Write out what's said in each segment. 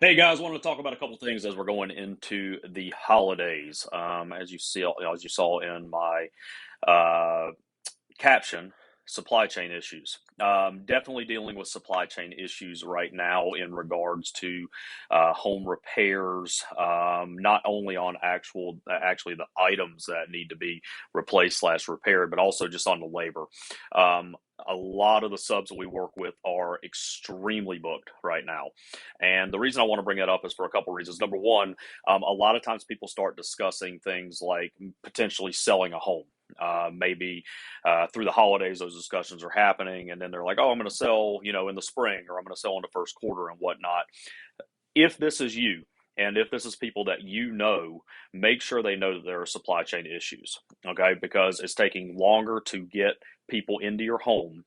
Hey guys, wanted to talk about a couple things as we're going into the holidays. As you see, as you saw in my uh, caption, supply chain issues. Definitely dealing with supply chain issues right now in regards to home repairs. Not only on actually the items that need to be replaced slash repaired, but also just on the labor. Um, a lot of the subs that we work with are extremely booked right now. And the reason I want to bring that up is for a couple of reasons. Number one, a lot of times people start discussing things like potentially selling a home. Maybe through the holidays, those discussions are happening, and then they're like, "Oh, I'm going to sell, in the spring, or I'm going to sell in the first quarter and whatnot." If this is you, and if this is people that make sure they know that there are supply chain issues, okay? Because it's taking longer to get people into your home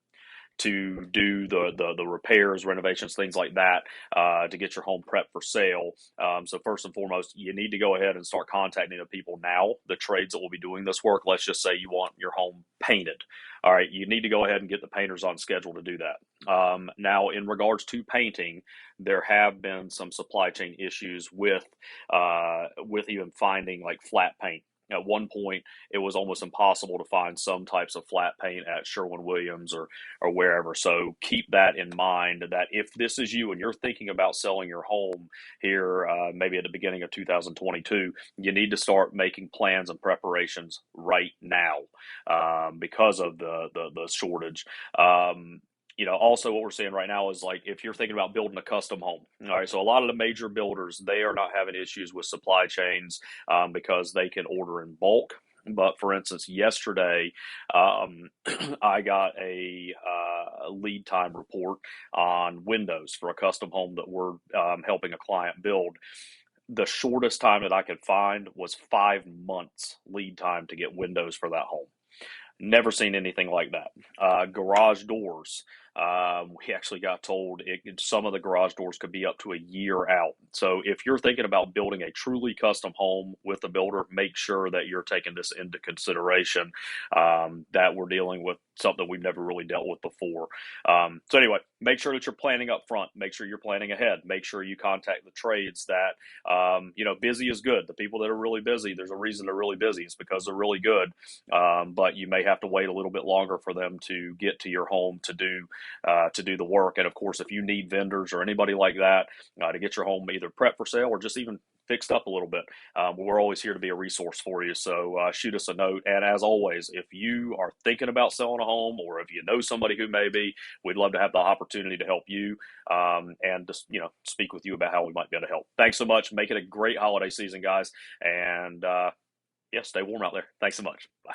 to do the repairs, renovations, things like that, to get your home prepped for sale. So first and foremost, you need to go ahead and start contacting the people now, the trades that will be doing this work. Let's just say you want your home painted. All right, you need to go ahead and get the painters on schedule to do that. Now, in regards to painting, there have been some supply chain issues with even finding like flat paint. At one point, it was almost impossible to find some types of flat paint at Sherwin-Williams or wherever. So keep that in mind that if this is you and you're thinking about selling your home here, maybe at the beginning of 2022, you need to start making plans and preparations right now because of the shortage. Also what we're seeing right now is like if you're thinking about building a custom home, all right, so a lot of the major builders, they are not having issues with supply chains because they can order in bulk. But for instance, yesterday, I got a lead time report on windows for a custom home that we're helping a client build. The shortest time that I could find was 5 months lead time to get windows for that home. Never seen anything like that. Garage doors. We actually got told some of the garage doors could be up to a year out. So if you're thinking about building a truly custom home with a builder, make sure that you're taking this into consideration. That we're dealing with something we've never really dealt with before. So anyway, make sure that you're planning up front. Make sure you're planning ahead. Make sure you contact the trades that busy is good. The people that are really busy, there's a reason they're really busy. It's because they're really good. But you may have to wait a little bit longer for them to get to your home to do the work. And of course, if you need vendors or anybody like that to get your home either prepped for sale or just even fixed up a little bit, we're always here to be a resource for you. So shoot us a note. And as always, if you are thinking about selling a home or if you know somebody who may be, we'd love to have the opportunity to help you and just speak with you about how we might be able to help. Thanks so much. Make it a great holiday season, guys. And yeah, stay warm out there. Thanks so much. Bye.